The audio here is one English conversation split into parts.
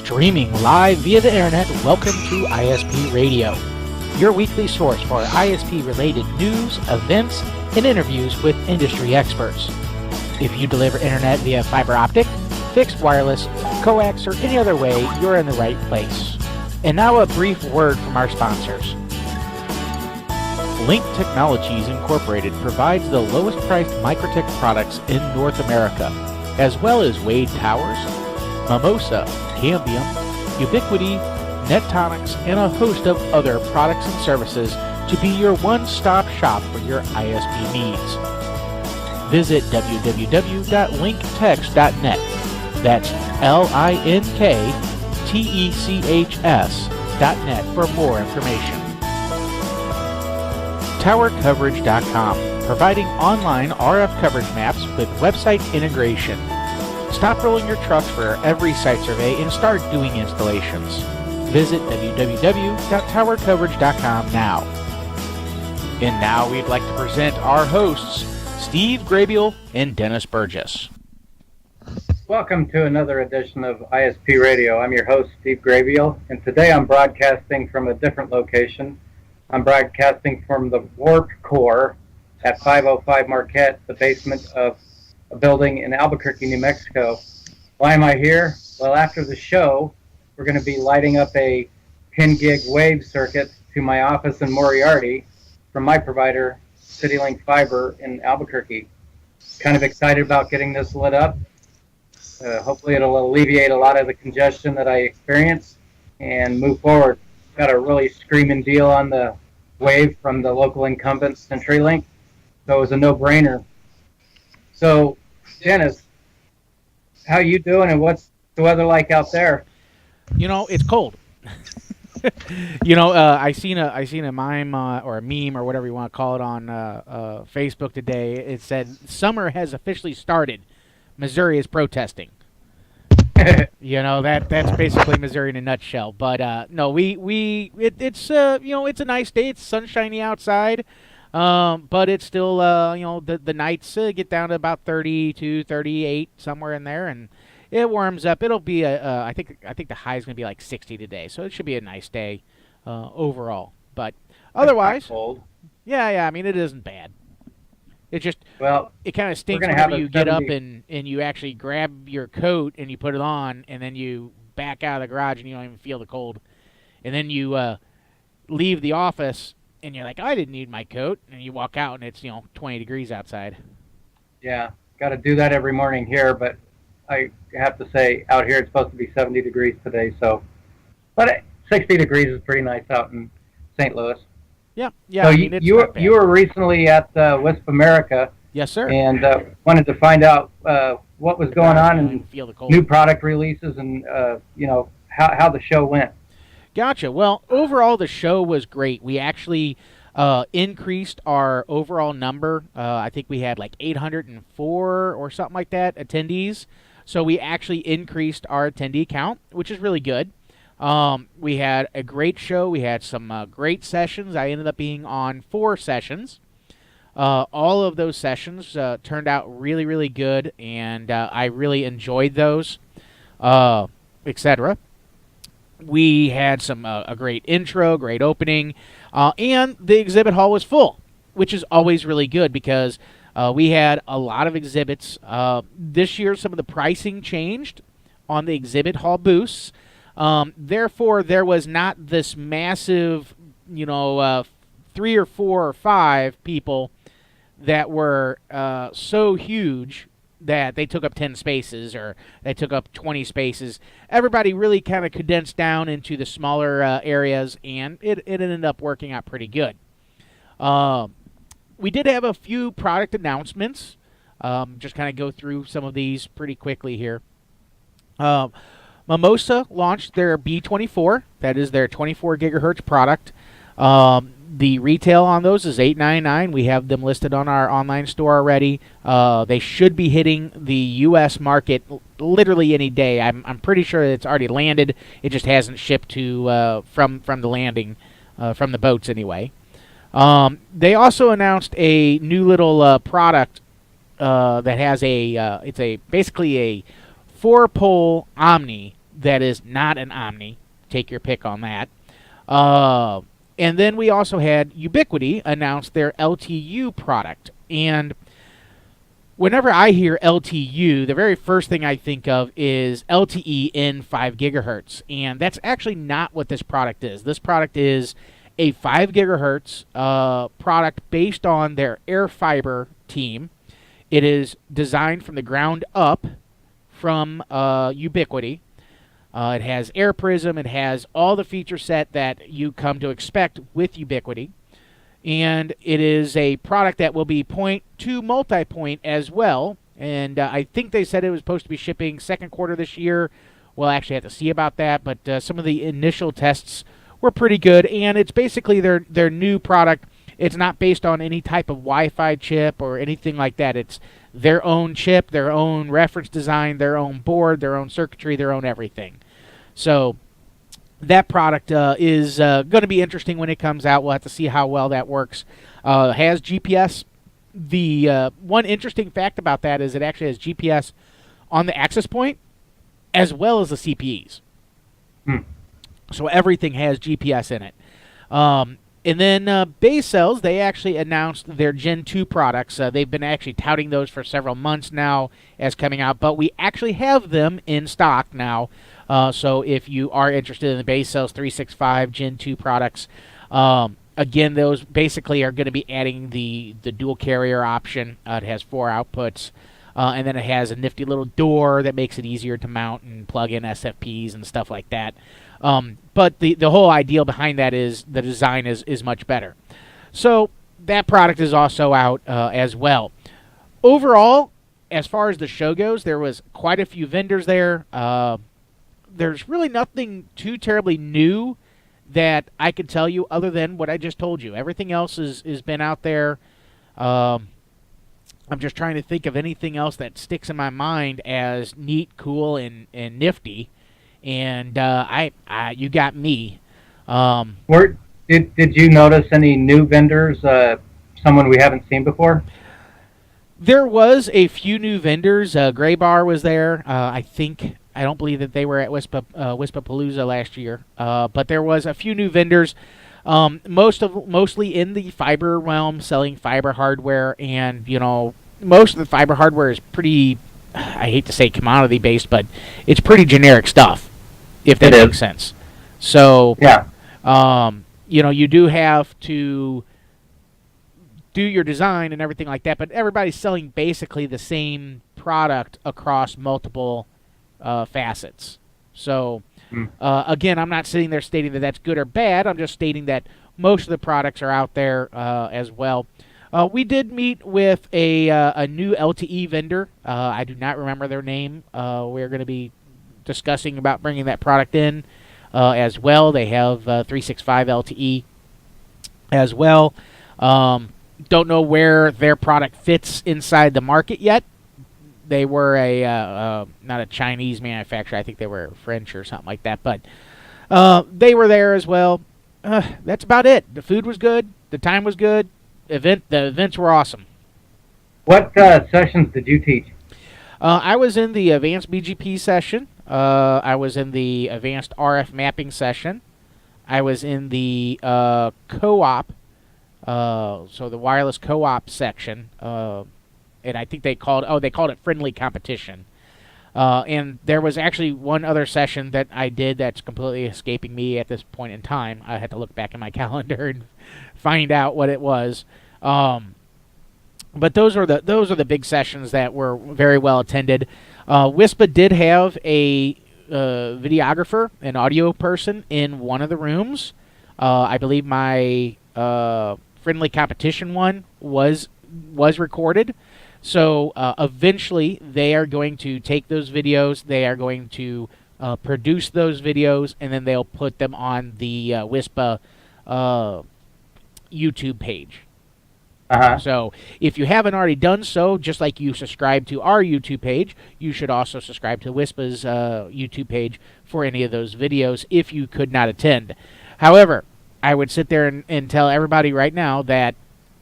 Streaming live via the internet, welcome to ISP Radio, your weekly source for ISP-related news, events, and interviews with industry experts. If you deliver internet via fiber optic, fixed wireless, coax, or any other way, you're in the right place. And now a brief word from our sponsors. Link Technologies Incorporated provides the lowest priced Microtech products in North America, as well as Wade Towers, Mimosa, Cambium, Ubiquity, Nettonics, and a host of other products and services to be your one-stop shop for your ISP needs. Visit www.linktechs.net. That's LINKTECHS.net for more information. TowerCoverage.com, providing online RF coverage maps with website integration. Stop rolling your trucks for every site survey and start doing installations. Visit www.towercoverage.com now. And now we'd like to present our hosts, Steve Grabiel and Dennis Burgess. Welcome to another edition of ISP Radio. I'm your host, Steve Grabiel, and today I'm broadcasting from a different location. I'm broadcasting from the Warp Core at 505 Marquette, the basement of a building in Albuquerque, New Mexico. Why am I here? Well, after the show, we're going to be lighting up a 10 gig wave circuit to my office in Moriarty from my provider, Citylink Fiber in Albuquerque. Kind of excited about getting this lit up. Hopefully it'll alleviate a lot of the congestion that I experience and move forward. Got a really screaming deal on the wave from the local incumbent, Centrylink, so it was a no-brainer. So, Dennis, how you doing, and what's the weather like out there? You know, it's cold. I seen a mime or a meme or whatever you want to call it on Facebook today. It said, "Summer has officially started. Missouri is protesting." That's basically Missouri in a nutshell. But no, it's a nice day. It's sunshiny outside. But it's still, the nights get down to about 32, 38, somewhere in there, and it warms up. It'll be I think the high is going to be like 60 today, so it should be a nice day overall. But otherwise, cold. Yeah, I mean, it isn't bad. It just, it kind of stinks whenever you get up and you actually grab your coat and you put it on, and then you back out of the garage and you don't even feel the cold. And then you leave the office and you're like, I didn't need my coat. And you walk out and it's, 20 degrees outside. Yeah, got to do that every morning here, but I have to say out here it's supposed to be 70 degrees today. But 60 degrees is pretty nice out in St. Louis. Yeah. So you were recently at WISPAMERICA. Yes, sir. And wanted to find out what was going on and new product releases and how the show went. Gotcha. Well, overall the show was great. We actually increased our overall number. I think we had like 804 or something like that attendees. So we actually increased our attendee count, which is really good. We had a great show. We had some great sessions. I ended up being on 4 sessions. All of those sessions turned out really, really good, and I really enjoyed those, etc. We had a great intro, great opening, and the exhibit hall was full, which is always really good because we had a lot of exhibits. This year, some of the pricing changed on the exhibit hall booths. Therefore, there was not this massive, 3 or 4 or 5 people that were so huge that they took up 10 spaces or they took up 20 spaces. Everybody really kind of condensed down into the smaller areas, and it ended up working out pretty good. We did have a few product announcements. Just kind of go through some of these pretty quickly here. Mimosa launched their B24. That is their 24 gigahertz product. The retail on those is $8.99. We have them listed on our online store already. They should be hitting the U.S. market literally any day. I'm pretty sure it's already landed. It just hasn't shipped to from the landing, from the boats anyway. They also announced a new little product that has basically a 4-pole Omni that is not an Omni. Take your pick on that. And then we also had Ubiquiti announce their LTU product. And whenever I hear LTU, the very first thing I think of is LTE in 5 gigahertz. And that's actually not what this product is. This product is a 5 gigahertz product based on their Air Fiber team. It is designed from the ground up from Ubiquiti. It has Air Prism. It has all the feature set that you come to expect with Ubiquiti. And it is a product that will be point to multi-point as well. And I think they said it was supposed to be shipping second quarter this year. We'll actually have to see about that. But some of the initial tests were pretty good. And it's basically their new product. It's not based on any type of Wi-Fi chip or anything like that. It's their own chip, their own reference design, their own board, their own circuitry, their own everything. So that product is going to be interesting when it comes out. We'll have to see how well that works. Has GPS. The one interesting fact about that is it actually has GPS on the access point as well as the CPEs. So everything has GPS in it. And then base cells, they actually announced their Gen 2 products. They've been actually touting those for several months now as coming out, but we actually have them in stock now. So if you are interested in the base cells 365 Gen 2 products, again, those basically are going to be adding the dual carrier option. It has 4 outputs, and then it has a nifty little door that makes it easier to mount and plug in SFPs and stuff like that. But the whole idea behind that is the design is much better. So that product is also out as well. Overall, as far as the show goes, there was quite a few vendors there. There's really nothing too terribly new that I could tell you other than what I just told you. Everything else has been out there. I'm just trying to think of anything else that sticks in my mind as neat, cool, and nifty. And you got me. Did you notice any new vendors? Someone we haven't seen before? There was a few new vendors. Gray Bar was there. I don't believe that they were at Wispapalooza last year. But there was a few new vendors. Mostly in the fiber realm, selling fiber hardware, and most of the fiber hardware is pretty. I hate to say commodity based, but it's pretty generic stuff. If that makes sense. So, yeah. You do have to do your design and everything like that, but everybody's selling basically the same product across multiple facets. So, again, I'm not sitting there stating that that's good or bad. I'm just stating that most of the products are out there as well. We did meet with a new LTE vendor. I do not remember their name. We're going to be discussing about bringing that product in as well. They have 365 LTE as well. Don't know where their product fits inside the market yet. They were not a Chinese manufacturer. I think they were French or something like that. But they were there as well. That's about it. The food was good. The time was good. The events were awesome. What sessions did you teach? I was in the advanced BGP session. I was in the advanced RF mapping session. I was in the co-op, so the wireless co-op section, and I think they called it friendly competition. And there was actually one other session that I did that's completely escaping me at this point in time. I had to look back in my calendar and find out what it was. But those are the big sessions that were very well attended. WISPA did have a videographer, an audio person in one of the rooms. I believe my friendly competition one was recorded. So eventually they are going to take those videos. They are going to produce those videos, and then they'll put them on the WISPA YouTube page. So if you haven't already done so, just like you subscribe to our YouTube page, you should also subscribe to WISPA's YouTube page for any of those videos if you could not attend. However, I would sit there and tell everybody right now that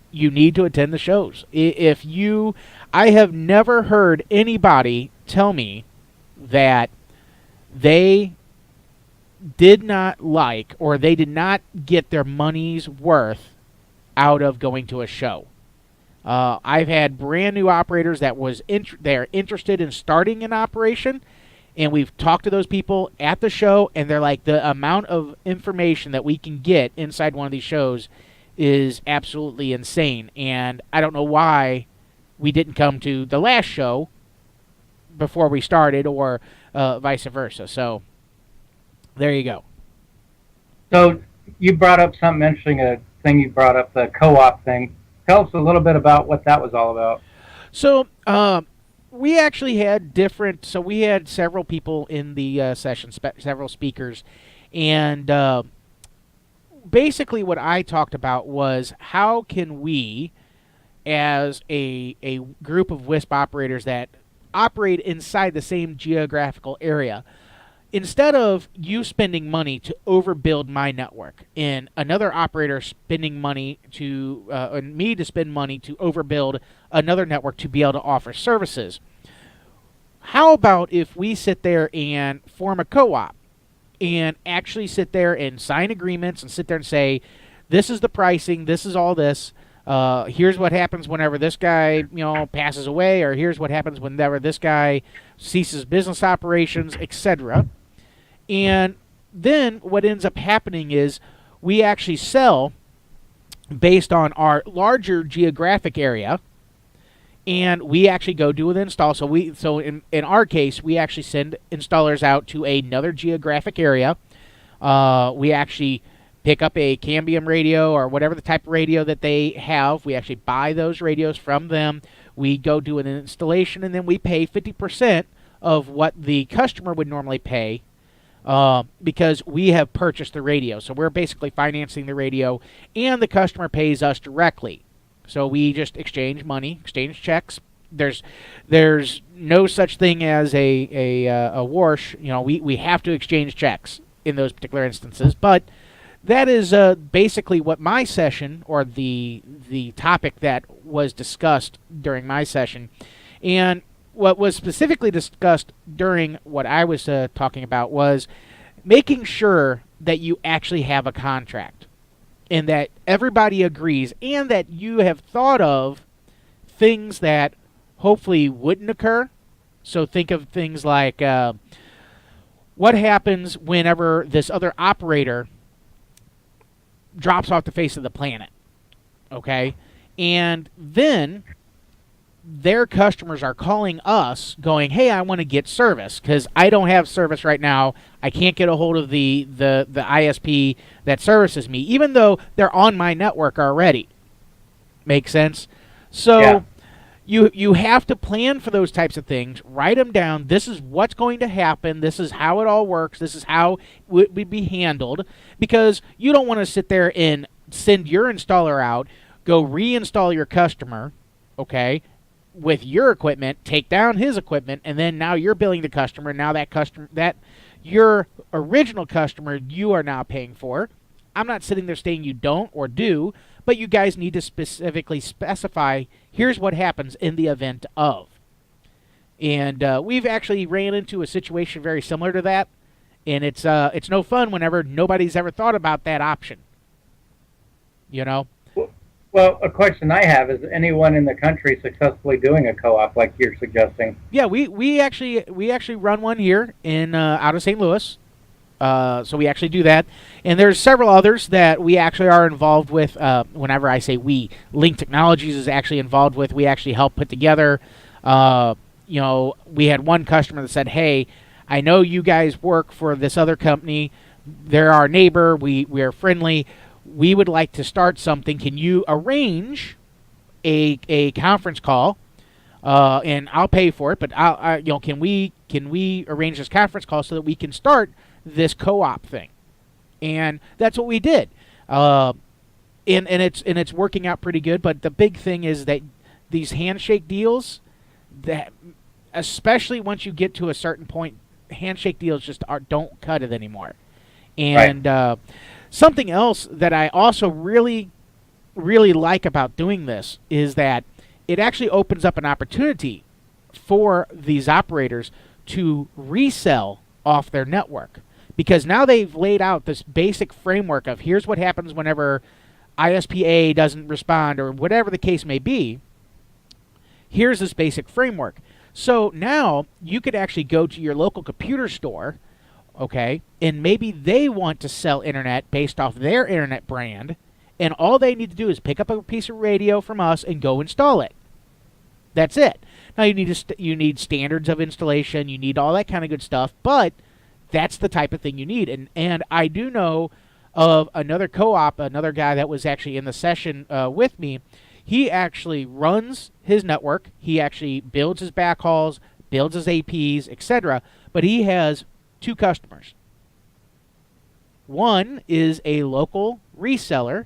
you need to attend the shows. I have never heard anybody tell me that they did not like, or they did not get their money's worth out of going to a show. I've had brand new operators that they're interested in starting an operation, and we've talked to those people at the show, and they're like, the amount of information that we can get inside one of these shows is absolutely insane, and I don't know why we didn't come to the last show before we started, or vice versa. So there you go. So you brought up something interesting, a thing you brought up, the co-op thing. Tell us a little bit about what that was all about. So we actually had we had several people in the session, several speakers, and basically what I talked about was, how can we, as a group of WISP operators that operate inside the same geographical area, instead of you spending money to overbuild my network and another operator spending money to, and me to spend money to overbuild another network to be able to offer services, how about if we sit there and form a co-op and actually sit there and sign agreements and sit there and say, this is the pricing, this is all this, here's what happens whenever this guy, passes away, or here's what happens whenever this guy ceases business operations, etc. And then what ends up happening is we actually sell based on our larger geographic area, and we actually go do an install. So in our case, we actually send installers out to another geographic area. We actually pick up a Cambium radio or whatever the type of radio that they have. We actually buy those radios from them. We go do an installation, and then we pay 50% of what the customer would normally pay, because we have purchased the radio. So we're basically financing the radio, and the customer pays us directly. So we just exchange money, exchange checks. There's no such thing as a wash. We have to exchange checks in those particular instances. But that is basically what my session, or the topic that was discussed during my session. And what was specifically discussed during what I was talking about was making sure that you actually have a contract, and that everybody agrees, and that you have thought of things that hopefully wouldn't occur. So think of things like, what happens whenever this other operator drops off the face of the planet, okay? And then their customers are calling us going, hey, I want to get service because I don't have service right now. I can't get a hold of the ISP that services me, even though they're on my network already. Make sense? So you have to plan for those types of things. Write them down. This is what's going to happen. This is how it all works. This is how it would be handled, because you don't want to sit there and send your installer out, go reinstall your customer, okay, with your equipment, take down his equipment, and then now you're billing the customer. Now that your original customer you are now paying for. I'm not sitting there saying you don't or do, but you guys need to specifically specify, here's what happens in the event of. And we've actually ran into a situation very similar to that, and it's no fun whenever nobody's ever thought about that option. Well, a question I have is, anyone in the country successfully doing a co-op like you're suggesting? Yeah, we actually run one here in out of St. Louis. So we actually do that, and there's several others that we actually are involved with. Whenever I say we, Link Technologies is actually involved with. We actually help put together. We had one customer that said, "Hey, I know you guys work for this other company. They're our neighbor. We are friendly. We would like to start something. Can you arrange a conference call? And I'll pay for it. But can we arrange this conference call so that we can start this co-op thing?" And that's what we did. And it's working out pretty good. But the big thing is that these handshake deals, that especially once you get to a certain point, handshake deals just don't cut it anymore. And right. Something else that I also really, really like about doing this is that it actually opens up an opportunity for these operators to resell off their network. Because now they've laid out this basic framework of here's what happens whenever ISP-A doesn't respond or whatever the case may be. Here's this basic framework. So now you could actually go to your local computer store, okay, and maybe they want to sell internet based off their internet brand, and all they need to do is pick up a piece of radio from us and go install it. That's it. Now you need standards of installation, you need all that kind of good stuff, but that's the type of thing you need. And I do know of another co-op, another guy that was actually in the session with me. He actually runs his network. He actually builds his backhauls, builds his APs, etc. But he has 2 customers. One is a local reseller,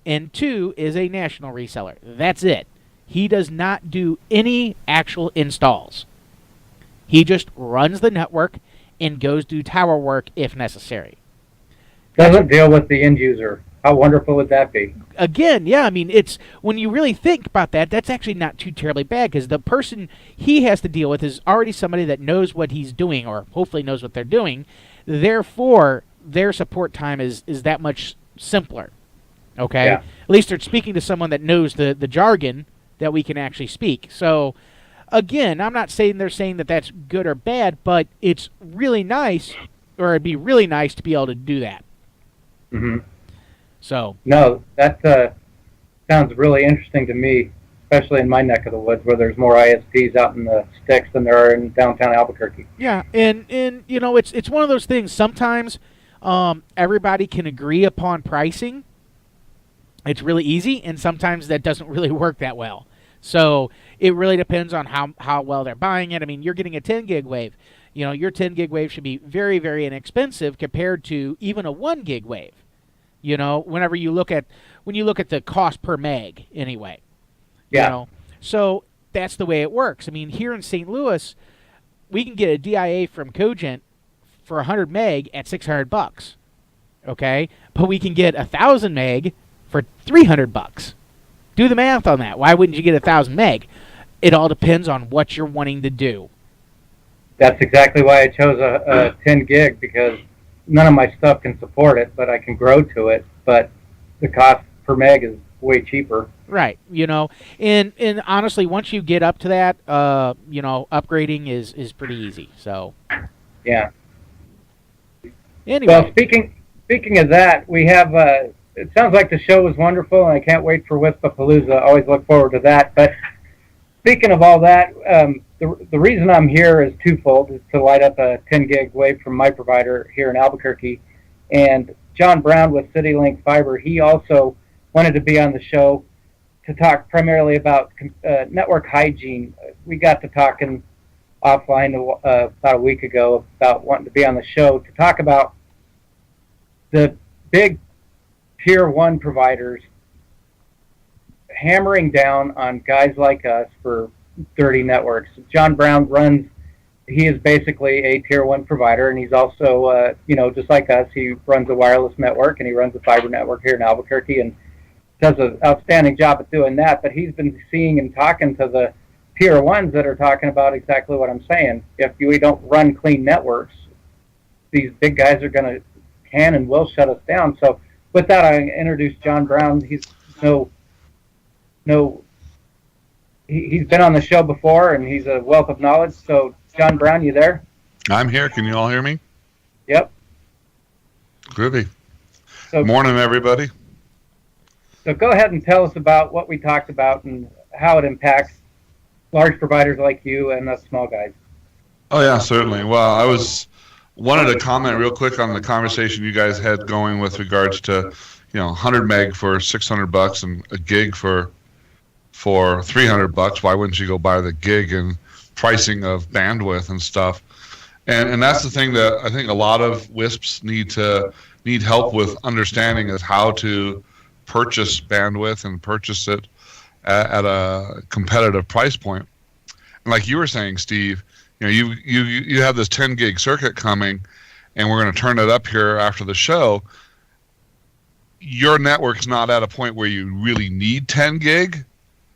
and 2 is a national reseller. That's it. He does not do any actual installs. He just runs the network and goes do tower work if necessary. Doesn't deal with the end user. How wonderful would that be? Again, yeah, I mean, it's when you really think about that, that's actually not too terribly bad because the person he has to deal with is already somebody that knows what he's doing or hopefully knows what they're doing. Therefore, their support time is that much simpler. Okay? Yeah. At least they're speaking to someone that knows the jargon that we can actually speak. So, again, I'm not saying they're saying that that's good or bad, but it's really nice, or it'd be really nice to be able to do that. Mm-hmm. So no, that sounds really interesting to me, especially in my neck of the woods where there's more ISPs out in the sticks than there are in downtown Albuquerque. Yeah, and you know, it's one of those things. Sometimes everybody can agree upon pricing. It's really easy, and sometimes that doesn't really work that well. So it really depends on how well they're buying it. I mean, you're getting a 10 gig wave. You know, your 10 gig wave should be very, very inexpensive compared to even a 1 gig wave. You know, when you look at the cost per meg, anyway. Yeah. You know? So that's the way it works. I mean, here in St. Louis, we can get a DIA from Cogent for 100 meg at $600. Okay, but we can get 1,000 meg for $300. Do the math on that. Why wouldn't you get 1,000 meg? It all depends on what you're wanting to do. That's exactly why I chose a 10 gig, because none of my stuff can support it, but I can grow to it. But the cost per meg is way cheaper. Right. You know, and honestly, once you get up to that, you know, upgrading is pretty easy. So. Yeah. Anyway. Well, speaking of that, we have. It sounds like the show was wonderful, and I can't wait for WISPAPalooza. Always look forward to that. But speaking of all that, the reason I'm here is twofold. Is to light up a 10 gig wave from my provider here in Albuquerque. And John Brown with Citylink Fiber, he also wanted to be on the show to talk primarily about network hygiene. We got to talking offline about a week ago about wanting to be on the show to talk about the big Tier 1 providers hammering down on guys like us for dirty networks. John Brown he is basically a Tier 1 provider, and he's also, you know, just like us, he runs a wireless network, and he runs a fiber network here in Albuquerque, and does an outstanding job at doing that. But he's been seeing and talking to the Tier 1s that are talking about exactly what I'm saying. If we don't run clean networks, these big guys are going to can and will shut us down. So with that, I introduced John Brown. He's he's been on the show before, and he's a wealth of knowledge. So, John Brown, you there? I'm here. Can you all hear me? Yep. Groovy. So, morning, everybody. So go ahead and tell us about what we talked about and how it impacts large providers like you and us small guys. Oh, yeah, certainly. Well, I wanted to comment real quick on the conversation you guys had going with regards to, 100 meg for $600 and a gig for $300. Why wouldn't you go buy the gig and pricing of bandwidth and stuff? And that's the thing that I think a lot of WISPs need help with understanding, is how to purchase bandwidth and purchase it at a competitive price point. And like you were saying, Steve, you have this 10 gig circuit coming, and we're going to turn it up here after the show. Your network's not at a point where you really need 10 gig.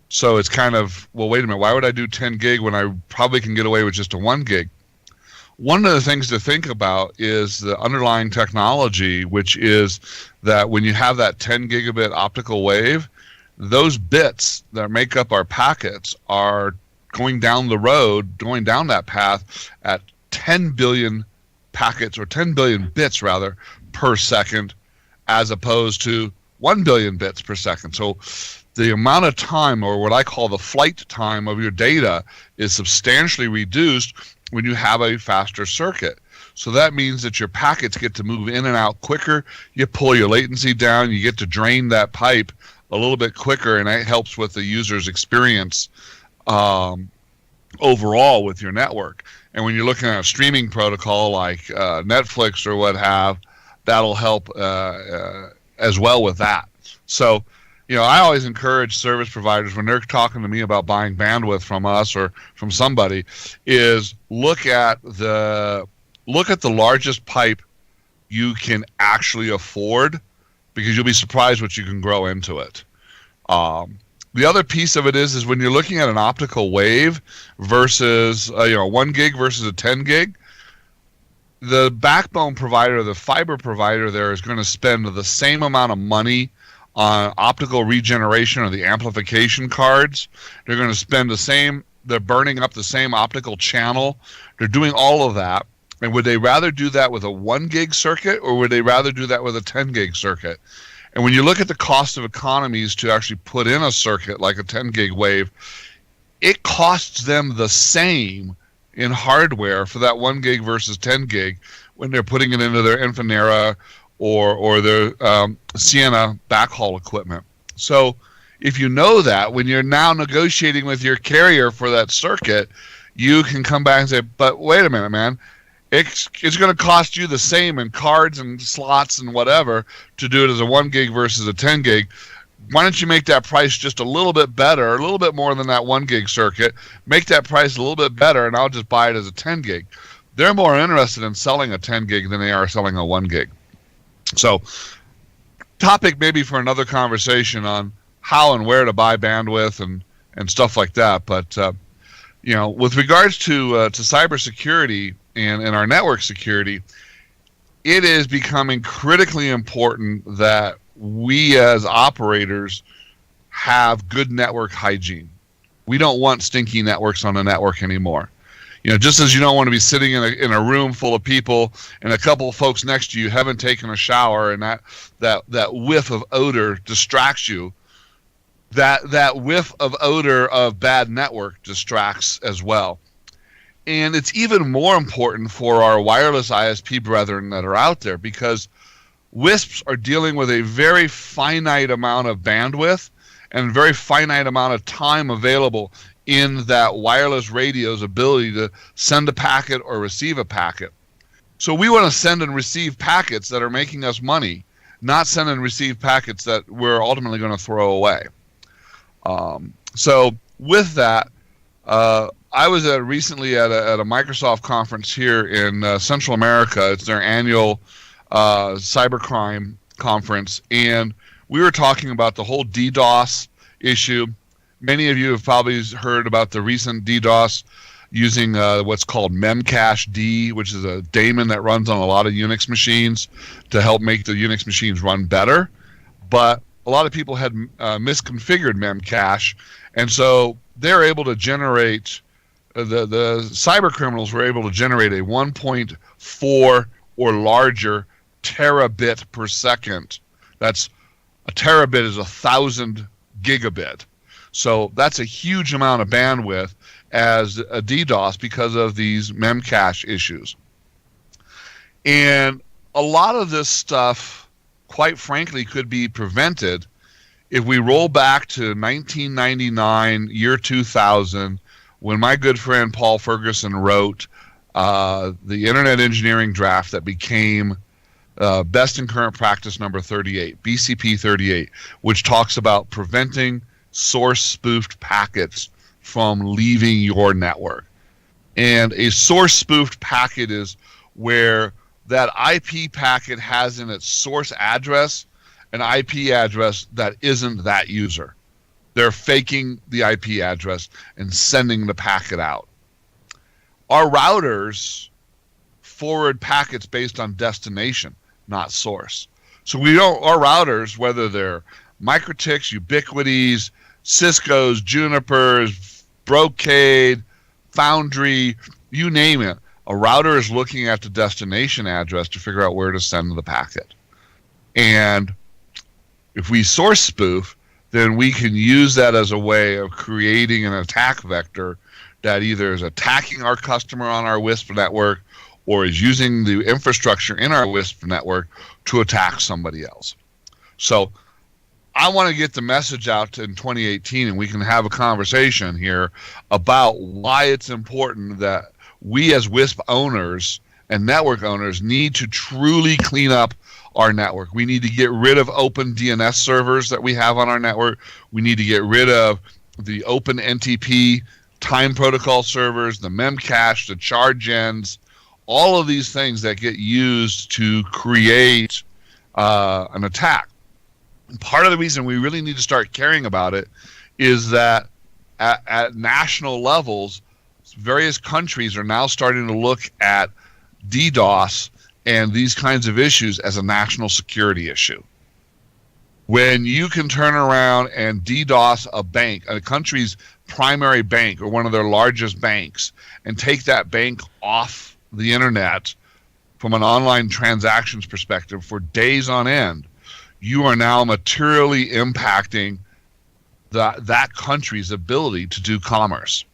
So it's kind of, well, wait a minute, why would I do 10 gig when I probably can get away with just a 1 gig? One of the things to think about is the underlying technology, which is that when you have that 10 gigabit optical wave, those bits that make up our packets are going down the road, going down that path at 10 billion packets, or 10 billion bits rather, per second, as opposed to 1 billion bits per second. So the amount of time, or what I call the flight time of your data, is substantially reduced when you have a faster circuit. So that means that your packets get to move in and out quicker. You pull your latency down. You get to drain that pipe a little bit quicker, and that helps with the user's experience overall with your network. And when you're looking at a streaming protocol like Netflix or what have, that'll help as well with that. So, I always encourage service providers when they're talking to me about buying bandwidth from us or from somebody, is look at the largest pipe you can actually afford, because you'll be surprised what you can grow into it. The other piece of it is when you're looking at an optical wave versus 1 gig versus a 10 gig, the backbone provider, the fiber provider there, is going to spend the same amount of money on optical regeneration or the amplification cards. They're going to spend the same, they're burning up the same optical channel. They're doing all of that. And would they rather do that with a 1 gig circuit, or would they rather do that with a 10 gig circuit? And when you look at the cost of economies to actually put in a circuit like a 10 gig wave, it costs them the same in hardware for that 1 gig versus 10 gig when they're putting it into their Infinera or their Sienna backhaul equipment. So if you know that, when you're now negotiating with your carrier for that circuit, you can come back and say, but wait a minute, man, it's going to cost you the same in cards and slots and whatever to do it as a 1 gig versus a 10 gig. Why don't you make that price just a little bit better, a little bit more than that 1 gig circuit, make that price a little bit better, and I'll just buy it as a 10 gig. They're more interested in selling a 10 gig than they are selling a 1 gig. So, topic maybe for another conversation on how and where to buy bandwidth and stuff like that. But with regards to cybersecurity and our network security, it is becoming critically important that we as operators have good network hygiene. We don't want stinky networks on a network anymore. Just as you don't want to be sitting in a room full of people and a couple of folks next to you haven't taken a shower, and that whiff of odor distracts you, that whiff of odor of bad network distracts as well. And it's even more important for our wireless ISP brethren that are out there, because WISPs are dealing with a very finite amount of bandwidth and a very finite amount of time available in that wireless radio's ability to send a packet or receive a packet. So we want to send and receive packets that are making us money, not send and receive packets that we're ultimately going to throw away. So with that, I was recently at a Microsoft conference here in Central America. It's their annual cybercrime conference, and we were talking about the whole DDoS issue. Many of you have probably heard about the recent DDoS using what's called Memcache-D, which is a daemon that runs on a lot of Unix machines to help make the Unix machines run better. But a lot of people had misconfigured Memcache, and so they're able to generate, the cyber criminals were able to generate a 1.4 or larger terabit per second. That's a terabit is 1,000 gigabit. So that's a huge amount of bandwidth as a DDoS because of these Memcache issues. And a lot of this stuff, quite frankly, could be prevented if we roll back to 1999, year 2000, when my good friend Paul Ferguson wrote the Internet Engineering Draft that became Best in Current Practice number 38, BCP 38, which talks about preventing source spoofed packets from leaving your network. And a source spoofed packet is where that IP packet has in its source address an IP address that isn't that user. They're faking the IP address and sending the packet out. Our routers forward packets based on destination, not source. So our routers, whether they're MikroTiks, Ubiquitys, Cisco's, Junipers, Brocade, Foundry, you name it, a router is looking at the destination address to figure out where to send the packet. And if we source spoof, then we can use that as a way of creating an attack vector that either is attacking our customer on our WISP network or is using the infrastructure in our WISP network to attack somebody else. So I want to get the message out in 2018, and we can have a conversation here about why it's important that we as WISP owners and network owners need to truly clean up our network. We need to get rid of open DNS servers that we have on our network. We need to get rid of the open NTP time protocol servers, the memcache, the chargens, all of these things that get used to create an attack. And part of the reason we really need to start caring about it is that at national levels, various countries are now starting to look at DDoS and these kinds of issues as a national security issue. When you can turn around and DDoS a bank, a country's primary bank or one of their largest banks, and take that bank off the internet from an online transactions perspective for days on end, you are now materially impacting that country's ability to do commerce.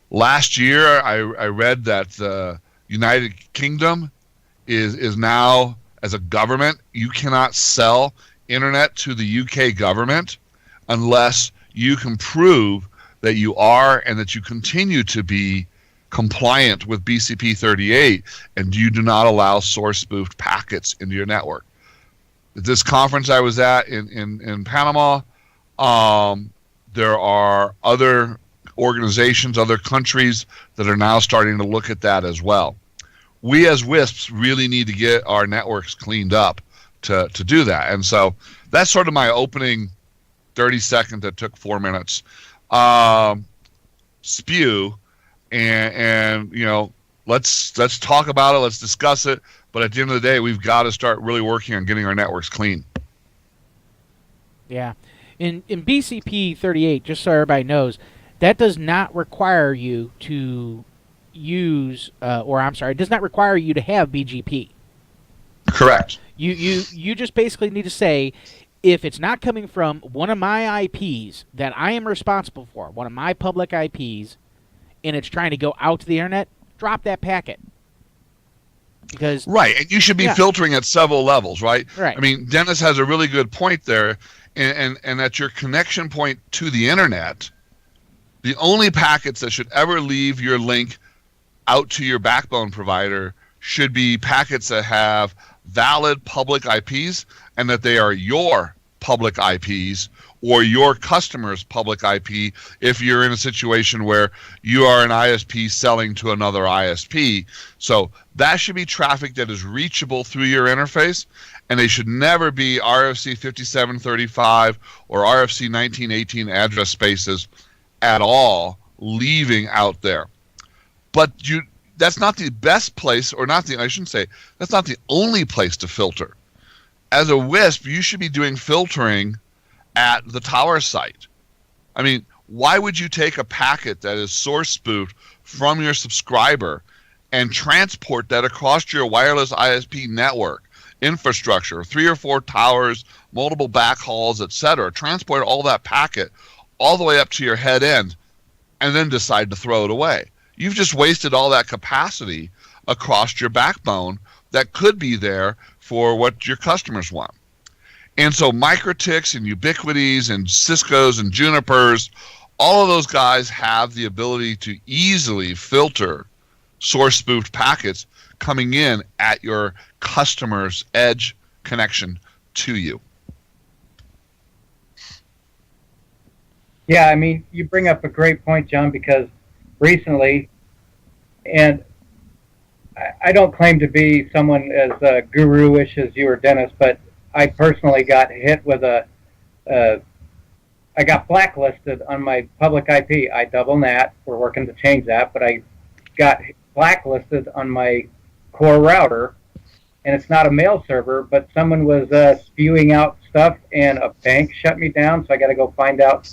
Last year, I read that the United Kingdom is now, as a government, you cannot sell internet to the UK government unless you can prove that you are and that you continue to be compliant with BCP 38 and you do not allow source spoofed packets into your network. At this conference I was at in Panama, there are other organizations, other countries that are now starting to look at that as well. We as WISPs really need to get our networks cleaned up to do that. And so that's sort of my opening 30 seconds that took 4 minutes. Spew, and you know, let's talk about it, let's discuss it, but at the end of the day, we've got to start really working on getting our networks clean. Yeah. In BCP 38, just so everybody knows, that does not require you to use, it does not require you to have BGP. Correct. You just basically need to say, if it's not coming from one of my IPs that I am responsible for, one of my public IPs, and it's trying to go out to the internet, drop that packet. Because right, and you should be filtering at several levels, right? Right. I mean, Dennis has a really good point there, and at your connection point to the internet, the only packets that should ever leave your link out to your backbone provider should be packets that have valid public IPs and that they are your public IPs or your customer's public IP if you're in a situation where you are an ISP selling to another ISP. So that should be traffic that is reachable through your interface, and they should never be RFC 5735 or RFC 1918 address spaces at all leaving out there. But that's not the best place, or not the, I shouldn't say, that's not the only place to filter. As a WISP, you should be doing filtering at the tower site. I mean, why would you take a packet that is source spoofed from your subscriber and transport that across your wireless ISP network, infrastructure, 3 or 4 towers, multiple backhauls, etc., transport all that packet all the way up to your head end and then decide to throw it away? You've just wasted all that capacity across your backbone that could be there for what your customers want. And so MikroTiks and Ubiquitys and Cisco's and Junipers, all of those guys have the ability to easily filter source spoofed packets coming in at your customer's edge connection to you. Yeah, I mean, you bring up a great point, John, because recently, and I don't claim to be someone as guru-ish as you or Dennis, but I personally got hit with I got blacklisted on my public IP. I double NAT. We're working to change that, but I got blacklisted on my core router, and it's not a mail server, but someone was spewing out stuff, and a bank shut me down. So I got to go find out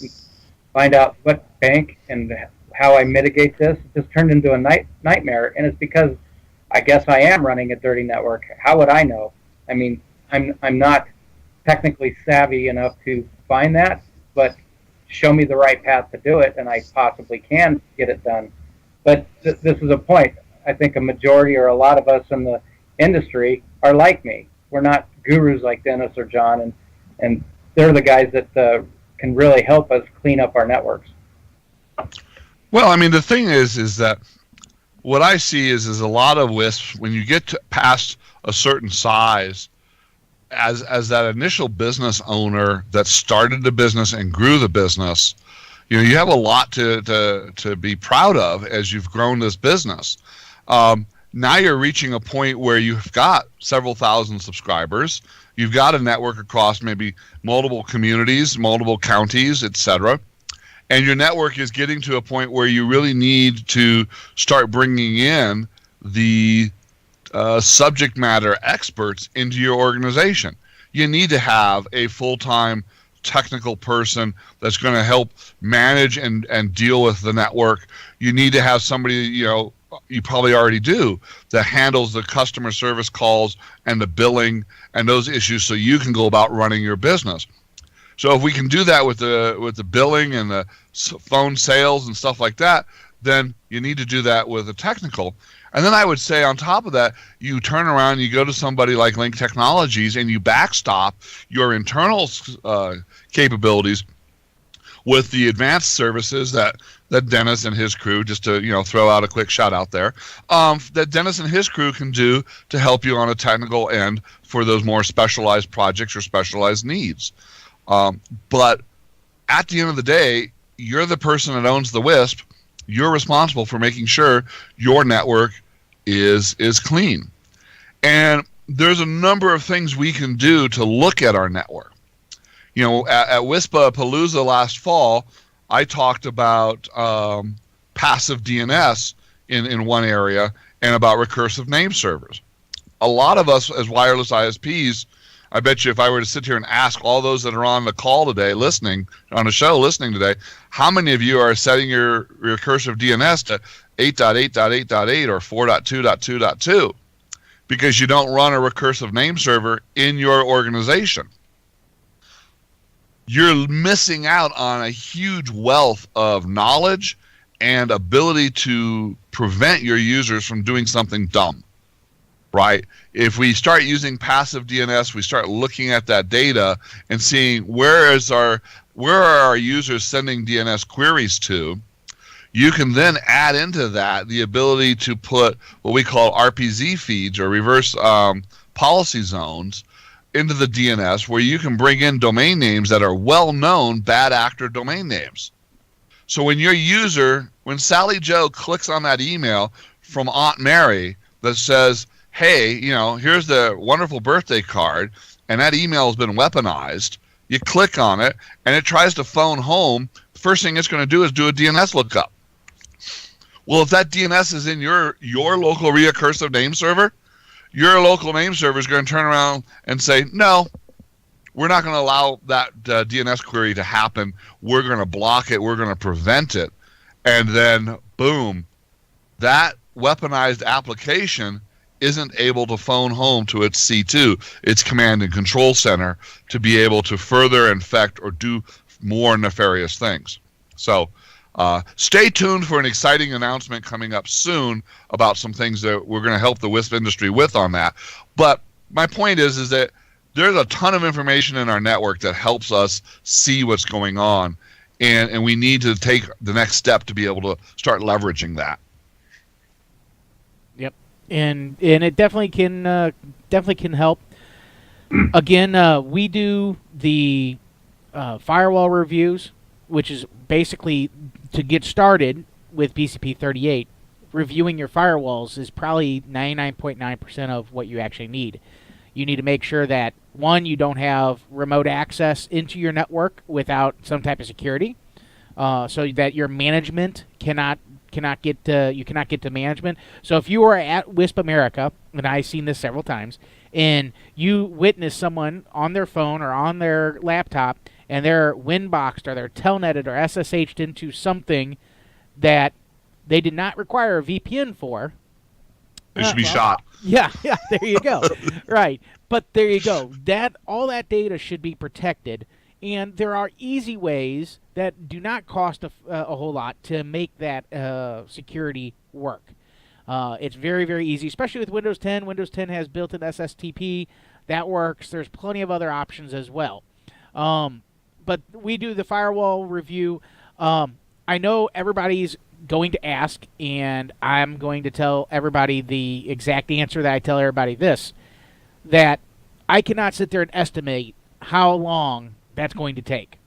what bank and how I mitigate this. It just turned into a nightmare, and it's because I guess I am running a dirty network. How would I know? I mean, I'm not technically savvy enough to find that, but show me the right path to do it, and I possibly can get it done. But this is a point. I think a majority or a lot of us in the industry are like me. We're not gurus like Dennis or John, and they're the guys that can really help us clean up our networks. Well, I mean, the thing is that what I see is a lot of WISPs, when you get past a certain size, as that initial business owner that started the business and grew the business, you have a lot to be proud of as you've grown this business. Now you're reaching a point where you've got several thousand subscribers. You've got a network across maybe multiple communities, multiple counties, etc. And your network is getting to a point where you really need to start bringing in the subject matter experts into your organization. You need to have a full-time technical person that's going to help manage and deal with the network. You need to have somebody, you probably already do, that handles the customer service calls and the billing and those issues so you can go about running your business. So if we can do that with the billing and the phone sales and stuff like that, then you need to do that with the technical. And then I would say on top of that, you turn around, you go to somebody like Link Technologies, and you backstop your internal capabilities with the advanced services that Dennis and his crew, just to throw out a quick shout out there, that Dennis and his crew can do to help you on a technical end for those more specialized projects or specialized needs. But at the end of the day, you're the person that owns the WISP. You're responsible for making sure your network is clean. And there's a number of things we can do to look at our network. At WISPAPalooza last fall, I talked about passive DNS in one area and about recursive name servers. A lot of us as wireless ISPs, I bet you if I were to sit here and ask all those that are on the call today, listening today, how many of you are setting your recursive DNS to 8.8.8.8 or 4.2.2.2 because you don't run a recursive name server in your organization? You're missing out on a huge wealth of knowledge and ability to prevent your users from doing something dumb. Right? If we start using passive DNS, we start looking at that data and seeing where are our users sending DNS queries to. You can then add into that the ability to put what we call RPZ feeds or reverse policy zones into the DNS, where you can bring in domain names that are well-known bad actor domain names. So when Sally Joe clicks on that email from Aunt Mary that says, hey, here's the wonderful birthday card, and that email has been weaponized, you click on it, and it tries to phone home, the first thing it's going to do is do a DNS lookup. Well, if that DNS is in your local recursive name server, your local name server is going to turn around and say, no, we're not going to allow that DNS query to happen. We're going to block it. We're going to prevent it. And then, boom, that weaponized application isn't able to phone home to its C2, its command and control center, to be able to further infect or do more nefarious things. So stay tuned for an exciting announcement coming up soon about some things that we're going to help the WISP industry with on that. But my point is that there's a ton of information in our network that helps us see what's going on, and we need to take the next step to be able to start leveraging that. Yep. And it definitely can help. Again, we do the firewall reviews, which is basically to get started with BCP38. Reviewing your firewalls is probably 99.9% of what you actually need. You need to make sure that, one, you don't have remote access into your network without some type of security, so that your management cannot get to management. So if you are at WISPAMERICA and I've seen this several times, and you witness someone on their phone or on their laptop, and they're Winboxed or they're Telnetted or SSH'd into something that they did not require a VPN for. They should be shot. Yeah, there you go. Right. But there you go. All that data should be protected, and there are easy ways that do not cost a whole lot to make that security work. It's very, very easy, especially with Windows 10. Windows 10 has built-in SSTP. That works. There's plenty of other options as well. But we do the firewall review. I know everybody's going to ask, and I'm going to tell everybody the exact answer that I tell everybody this, that I cannot sit there and estimate how long that's going to take.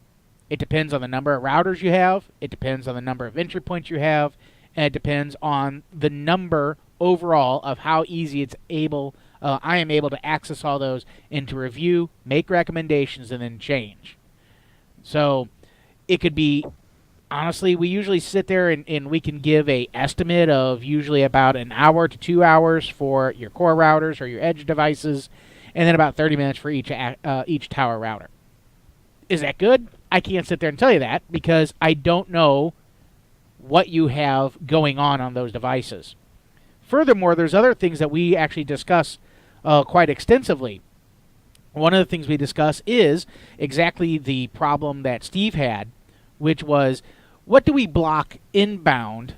It depends on the number of routers you have. It depends on the number of entry points you have. And it depends on the number overall of how easy I am able to access all those and to review, make recommendations, and then change. So it could be, honestly, we usually sit there and we can give a estimate of usually about an hour to 2 hours for your core routers or your edge devices, and then about 30 minutes for each tower router. Is that good? I can't sit there and tell you that because I don't know what you have going on those devices. Furthermore, there's other things that we actually discuss quite extensively. One of the things we discuss is exactly the problem that Steve had, which was, what do we block inbound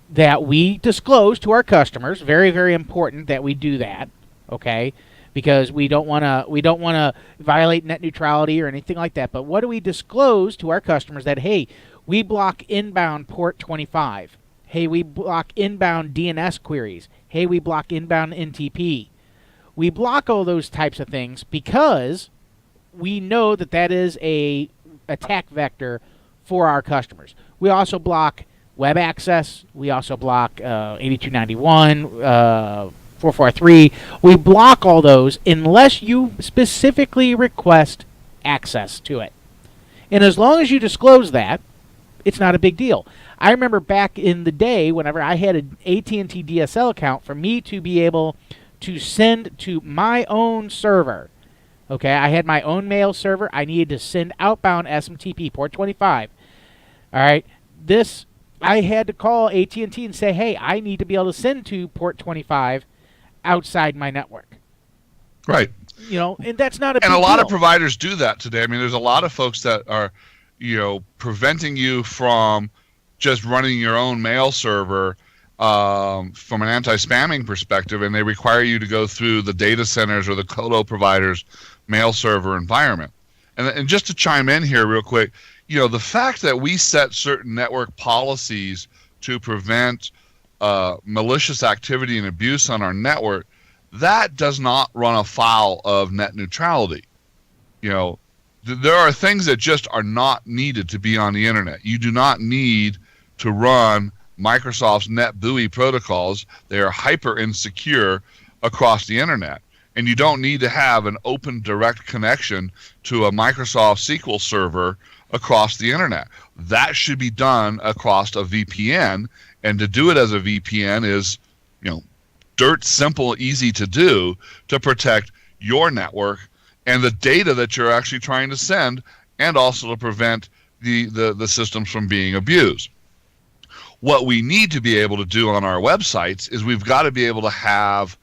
that we disclose to our customers? Very, very important that we do that, okay? Because we don't want to violate net neutrality or anything like that. But what do we disclose to our customers that, hey, we block inbound port 25. Hey, we block inbound DNS queries. Hey, we block inbound NTP. We block all those types of things because we know that is a attack vector for our customers. We also block web access. We also block 8291, 443. We block all those unless you specifically request access to it. And as long as you disclose that, it's not a big deal. I remember back in the day, whenever I had an AT&T DSL account, for me to be able to send to my own server, okay, I had my own mail server. I needed to send outbound SMTP, port 25. All right, I had to call AT&T and say, hey, I need to be able to send to port 25 outside my network. Right. You know, and that's not a big deal. And a lot of deal. providers do that today. I mean, there's a lot of folks that are, preventing you from just running your own mail server from an anti-spamming perspective, and they require you to go through the data centers or the colo providers' mail server environment. And just to chime in here real quick, the fact that we set certain network policies to prevent malicious activity and abuse on our network, that does not run afoul of net neutrality. There are things that just are not needed to be on the internet. You do not need to run Microsoft's NetBEUI protocols. They are hyper insecure across the internet. And you don't need to have an open direct connection to a Microsoft SQL server across the internet. That should be done across a VPN, and to do it as a VPN is, dirt simple, easy to do to protect your network and the data that you're actually trying to send, and also to prevent the systems from being abused. What we need to be able to do on our websites is we've got to be able to have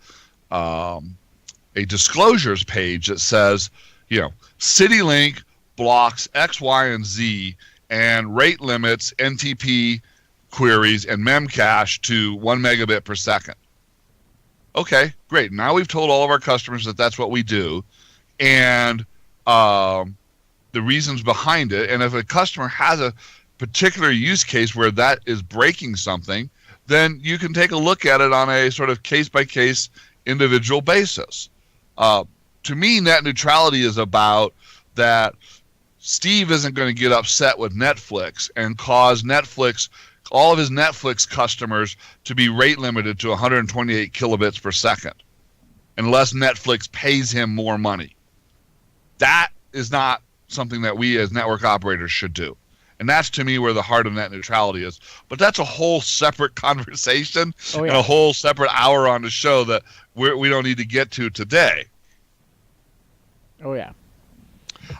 a disclosures page that says, Citylink blocks X, Y, and Z and rate limits NTP queries and memcache to 1 megabit per second. Okay, great. Now we've told all of our customers that that's what we do, and the reasons behind it. And if a customer has a particular use case where that is breaking something, then you can take a look at it on a sort of case-by-case individual basis. To me, net neutrality is about that Steve isn't going to get upset with Netflix and cause all of his Netflix customers to be rate limited to 128 kilobits per second unless Netflix pays him more money. That is not something that we as network operators should do. And that's, to me, where the heart of net neutrality is. But that's a whole separate conversation and a whole separate hour on the show that we don't need to get to today. Oh, yeah.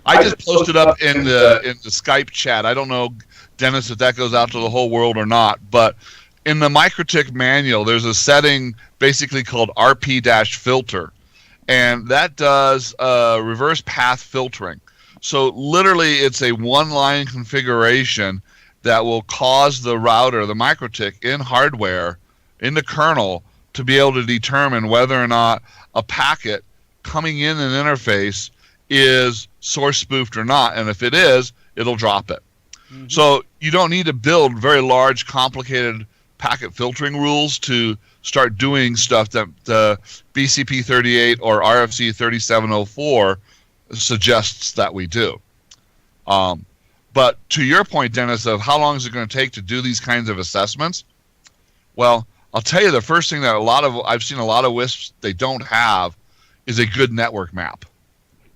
I just posted up in the Skype chat. I don't know, Dennis, if that goes out to the whole world or not, but in the MikroTik manual, there's a setting basically called RP-filter, and that does reverse path filtering. So literally, it's a one-line configuration that will cause the router, the MikroTik, in hardware, in the kernel, to be able to determine whether or not a packet coming in an interface is source spoofed or not. And if it is, it'll drop it. Mm-hmm. So you don't need to build very large, complicated packet filtering rules to start doing stuff that the BCP 38 or RFC 3704 suggests that we do. But to your point, Dennis, of how long is it going to take to do these kinds of assessments? Well, I'll tell you, the first thing that I've seen a lot of WISPs, they don't have is a good network map.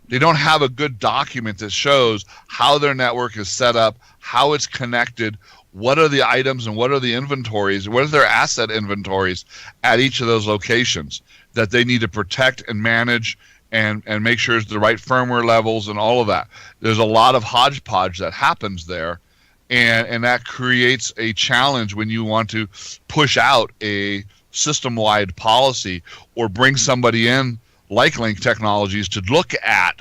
They don't have a good document that shows how their network is set up, how it's connected, what are the items and what are the inventories, what are their asset inventories at each of those locations that they need to protect and manage and make sure it's the right firmware levels and all of that. There's a lot of hodgepodge that happens there, and that creates a challenge when you want to push out a system-wide policy or bring somebody in like Link Technologies to look at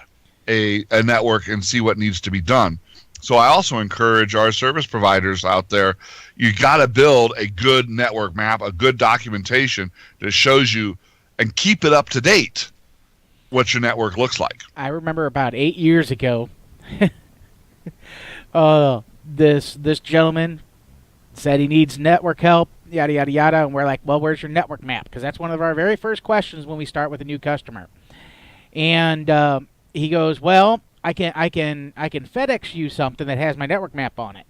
a network and see what needs to be done. So I also encourage our service providers out there, you got to build a good network map, a good documentation that shows you and keep it up to date what your network looks like. I remember about 8 years ago, this gentleman said he needs network help, yada, yada, yada, and we're like, well, where's your network map? Because that's one of our very first questions when we start with a new customer. And he goes, well, I can FedEx you something that has my network map on it.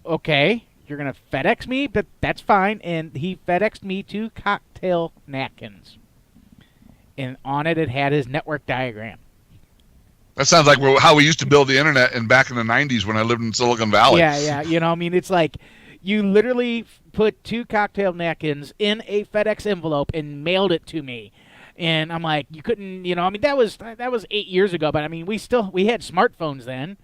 Okay, you're going to FedEx me? But that's fine. And he FedExed me 2 cocktail napkins. And on it had his network diagram. That sounds like how we used to build the internet back in the 90s when I lived in Silicon Valley. Yeah. It's like you literally put 2 cocktail napkins in a FedEx envelope and mailed it to me. And I'm like, you couldn't, that was 8 years ago, but we had smartphones then,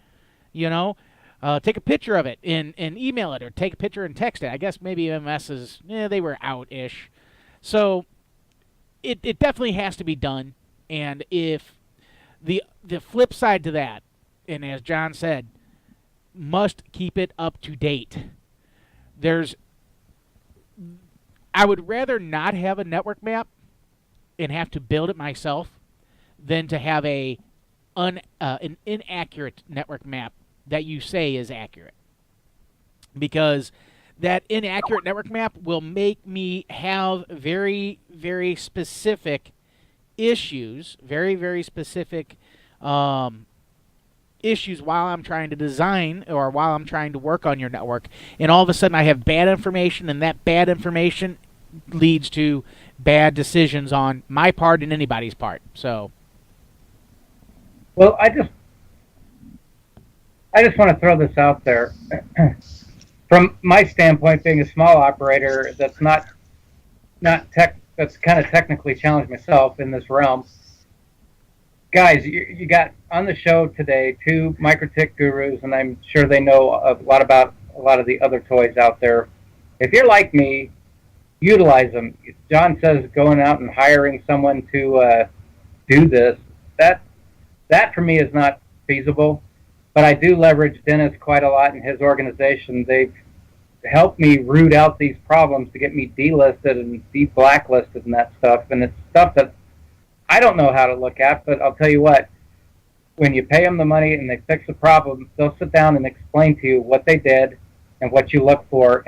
take a picture of it and email it, or take a picture and text it. I guess maybe MMSs, they were out-ish. So it definitely has to be done. And if the flip side to that, and as John said, must keep it up to date. I would rather not have a network map and have to build it myself than to have an inaccurate network map that you say is accurate. Because that inaccurate network map will make me have very, very specific issues, very, very specific issues while I'm trying to design or while I'm trying to work on your network. And all of a sudden I have bad information, and that bad information leads to bad decisions on my part and anybody's part. So, well, I just want to throw this out there. From my standpoint, being a small operator that's that's kind of technically challenged myself in this realm. Guys, you got on the show today 2 MikroTik gurus, and I'm sure they know a lot about a lot of the other toys out there. If you're like me, utilize them. John says going out and hiring someone to do this. That for me is not feasible, but I do leverage Dennis quite a lot in his organization. They've helped me root out these problems to get me delisted and de-blacklisted and that stuff, and it's stuff that I don't know how to look at, but I'll tell you what, when you pay them the money and they fix the problem, they'll sit down and explain to you what they did and what you look for,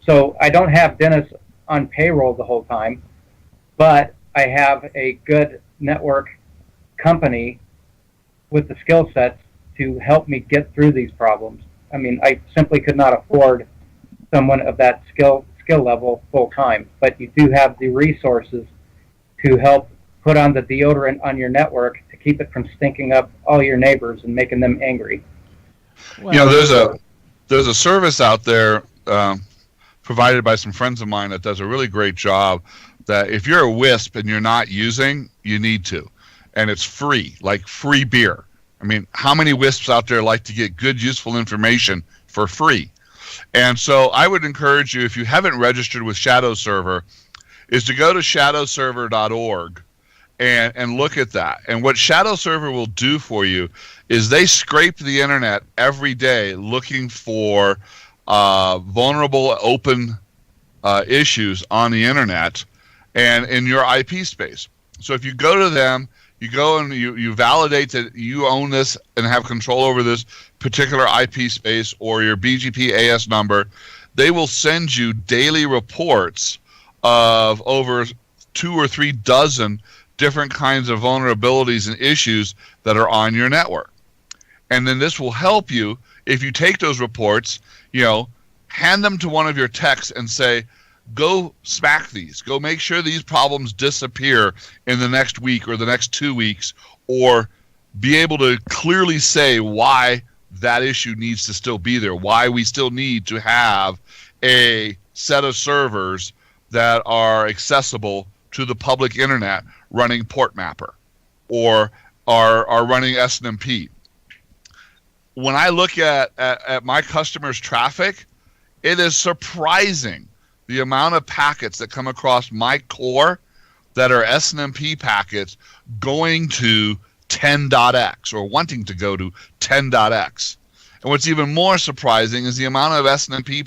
so I don't have Dennis on payroll the whole time, but I have a good network company with the skill sets to help me get through these problems. I simply could not afford someone of that skill level full time, but you do have the resources to help put on the deodorant on your network to keep it from stinking up all your neighbors and making them angry. Well, there's a service out there provided by some friends of mine that does a really great job. That if you're a WISP and you're not using, you need to, and it's free, like free beer. I mean, how many WISPs out there like to get good, useful information for free? And so I would encourage you, if you haven't registered with Shadow Server, is to go to shadowserver.org and look at that. And what Shadow Server will do for you is they scrape the internet every day looking for vulnerable open issues on the internet and in your IP space. So if you go to them, you go and you validate that you own this and have control over this particular IP space or your BGP AS number, they will send you daily reports of over 2 or 3 dozen different kinds of vulnerabilities and issues that are on your network. And then this will help you if you take those reports, hand them to one of your techs and say, go smack these. Go make sure these problems disappear in the next week or the next 2 weeks, or be able to clearly say why that issue needs to still be there, why we still need to have a set of servers that are accessible to the public internet running Port Mapper or are running SNMP. When I look at my customers' traffic, it is surprising the amount of packets that come across my core that are SNMP packets going to 10.x or wanting to go to 10.x. And what's even more surprising is the amount of SNMP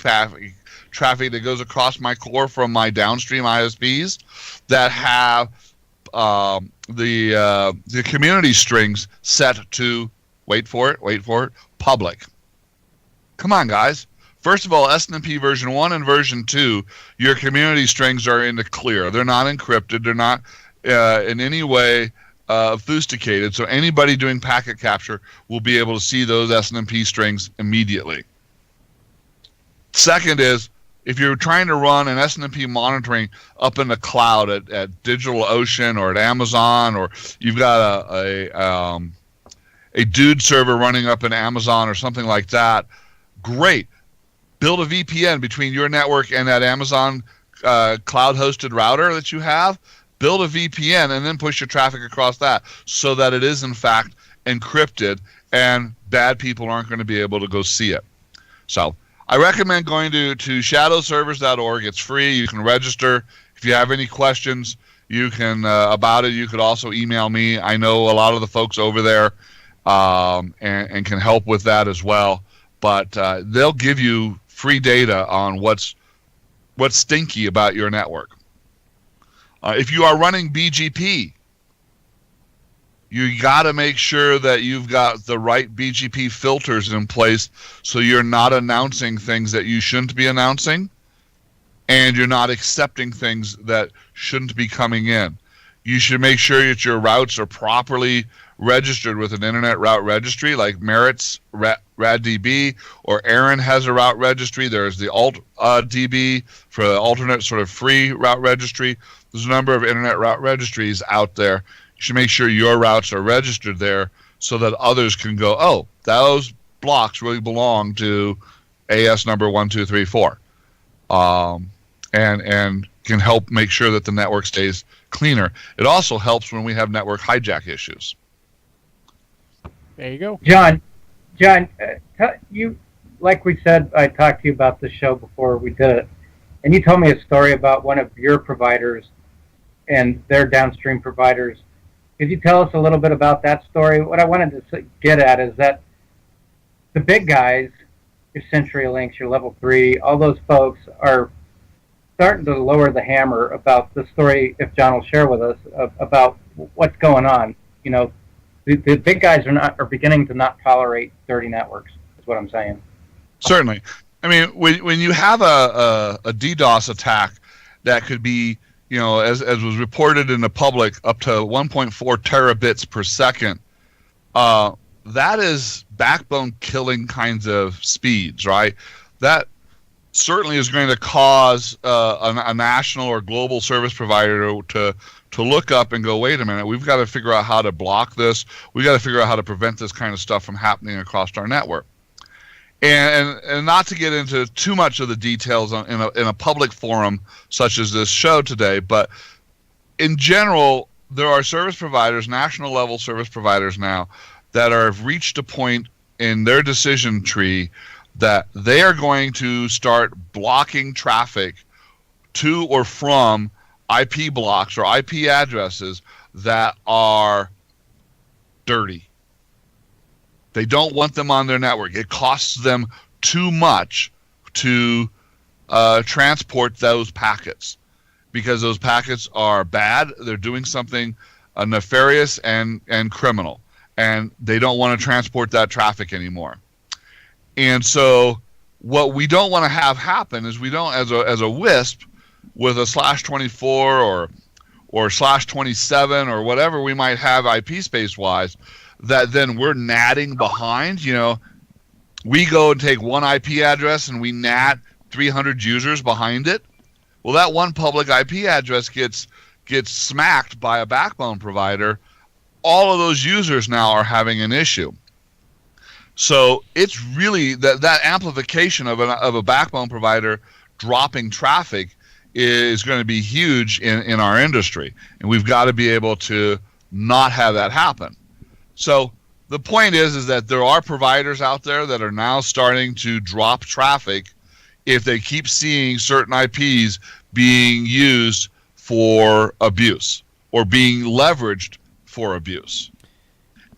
traffic that goes across my core from my downstream ISPs that have the community strings set to, wait for it, public. Come on, guys. First of all, SNMP version 1 and version 2, your community strings are in the clear. They're not encrypted. They're not in any way obfuscated. So anybody doing packet capture will be able to see those SNMP strings immediately. Second is, if you're trying to run an SNMP monitoring up in the cloud at DigitalOcean or at Amazon, or you've got a dude server running up in Amazon or something like that, great. Build a VPN between your network and that Amazon cloud-hosted router that you have. Build a VPN and then push your traffic across that so that it is, in fact, encrypted and bad people aren't going to be able to go see it. So I recommend going to shadowservers.org. It's free. You can register. If you have any questions about it, you could also email me. I know a lot of the folks over there and can help with that as well. But they'll give you free data on what's stinky about your network. If you are running BGP, you got to make sure that you've got the right BGP filters in place so you're not announcing things that you shouldn't be announcing, and you're not accepting things that shouldn't be coming in. You should make sure that your routes are properly registered with an internet route registry like Merit's RadDB, or Aaron has a route registry. There's the AltDB for the alternate sort of free route registry. There's a number of internet route registries out there. You should make sure your routes are registered there so that others can go, oh, those blocks really belong to AS number 1234, and can help make sure that the network stays cleaner. It also helps when we have network hijack issues. There you go. John, you, like we said, I talked to you about the show before we did it, and you told me a story about one of your providers and their downstream providers. Could you tell us a little bit about that story? What I wanted to get at is that the big guys, your CenturyLinks, your Level 3, all those folks are starting to lower the hammer about the story, if John will share with us, about what's going on. The big guys are beginning to not tolerate dirty networks, is what I'm saying. Certainly. I mean, when you have a DDoS attack that could be, as was reported in the public, up to 1.4 terabits per second, that is backbone killing kinds of speeds, right? That certainly is going to cause a national or global service provider to look up and go, wait a minute, we've got to figure out how to block this. We've got to figure out how to prevent this kind of stuff from happening across our network. And not to get into too much of the details in a public forum such as this show today, but in general, there are service providers, national level service providers now, that have reached a point in their decision tree that they are going to start blocking traffic to or from IP blocks or IP addresses that are dirty. They don't want them on their network. It costs them too much to transport those packets because those packets are bad. They're doing something nefarious and criminal, and they don't want to transport that traffic anymore. And so what we don't want to have happen is we don't, as a WISP, with a /24 or /27 or whatever we might have IP space wise, that then we're natting behind. We go and take one IP address and we nat 300 users behind it. Well, that one public IP address gets smacked by a backbone provider. All of those users now are having an issue. So it's really that amplification of a backbone provider dropping traffic is going to be huge in our industry, and we've got to be able to not have that happen. So the point is that there are providers out there that are now starting to drop traffic if they keep seeing certain IPs being used for abuse or being leveraged for abuse.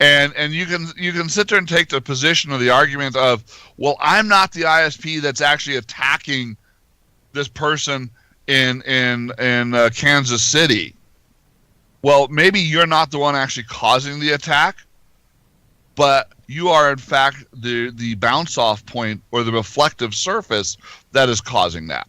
And you can sit there and take the position of the argument of, well, I'm not the ISP that's actually attacking this person in Kansas City. Well, maybe you're not the one actually causing the attack, but you are in fact the bounce off point or the reflective surface that is causing that.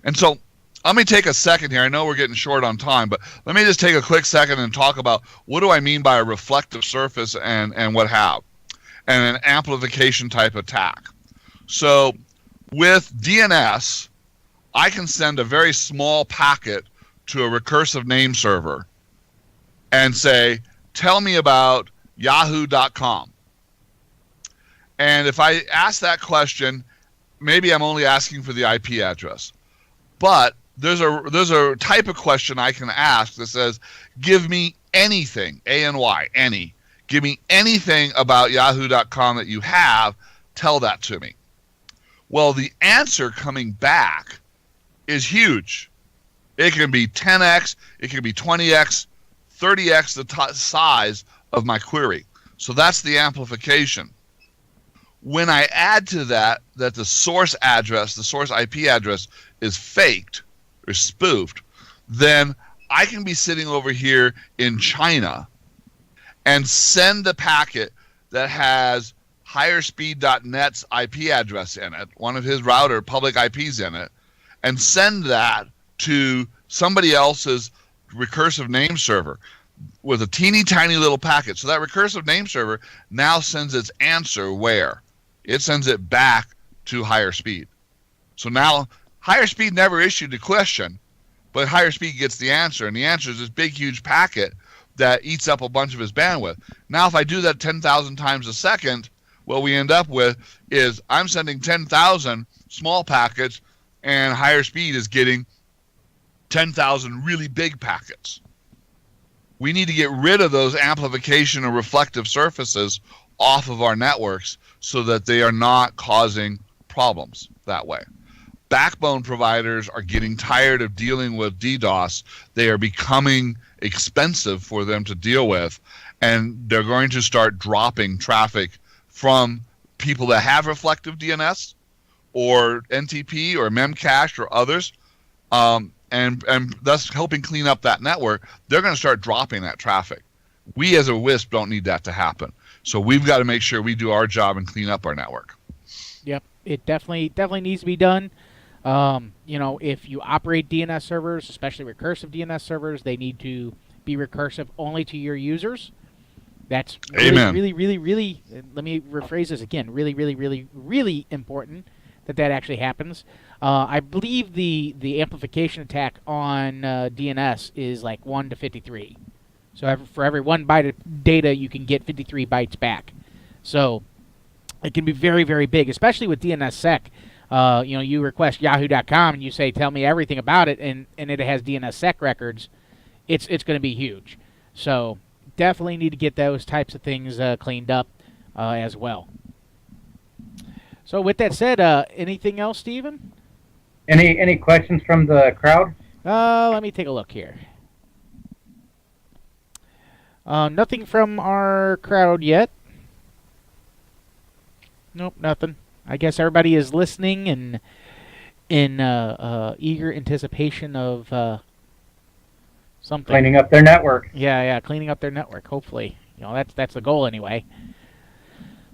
And so let me take a second here. I know we're getting short on time, but let me just take a quick second and talk about what do I mean by a reflective surface and what have, and an amplification type attack. So with DNS, I can send a very small packet to a recursive name server and say, tell me about yahoo.com. And if I ask that question, maybe I'm only asking for the IP address. But there's a type of question I can ask that says, give me anything, A-N-Y, any. Give me anything about yahoo.com that you have, tell that to me. Well, the answer coming back is huge. It can be 10x, it can be 20x, 30x the size of my query. So that's the amplification. When I add to that the source address, the source IP address is faked or spoofed, then I can be sitting over here in China and send the packet that has higherspeed.net's IP address in it, one of his router public IPs in it, and send that to somebody else's recursive name server with a teeny tiny little packet. So that recursive name server now sends its answer where? It sends it back to higher speed. So now higher speed never issued the question, but higher speed gets the answer, and the answer is this big huge packet that eats up a bunch of his bandwidth. Now if I do that 10,000 times a second, what we end up with is I'm sending 10,000 small packets and higher speed is getting 10,000 really big packets. We need to get rid of those amplification or reflective surfaces off of our networks so that they are not causing problems that way. Backbone providers are getting tired of dealing with DDoS. They are becoming expensive for them to deal with, and they're going to start dropping traffic from people that have reflective DNS or NTP or Memcached or others, and thus helping clean up that network. They're going to start dropping that traffic. We as a WISP don't need that to happen. So we've got to make sure we do our job and clean up our network. Yep, it definitely needs to be done. If you operate DNS servers, especially recursive DNS servers, they need to be recursive only to your users. That's really, let me rephrase this again, really important that important happens. I believe the amplification attack on DNS is like 1 to 53. So for every 1 byte of data, you can get 53 bytes back. So It can be very, very big, especially with DNSSEC. You request yahoo.com and you say, tell me everything about it, and it has DNSSEC records. It's going to be huge. So definitely need to get those types of things cleaned up as well. So with that said, anything else, Stephen? Any questions from the crowd? Let me take a look here. Nothing from our crowd yet. Nope, nothing. I guess everybody is listening and in eager anticipation of something. Cleaning up their network. Yeah, cleaning up their network. Hopefully, that's the goal anyway.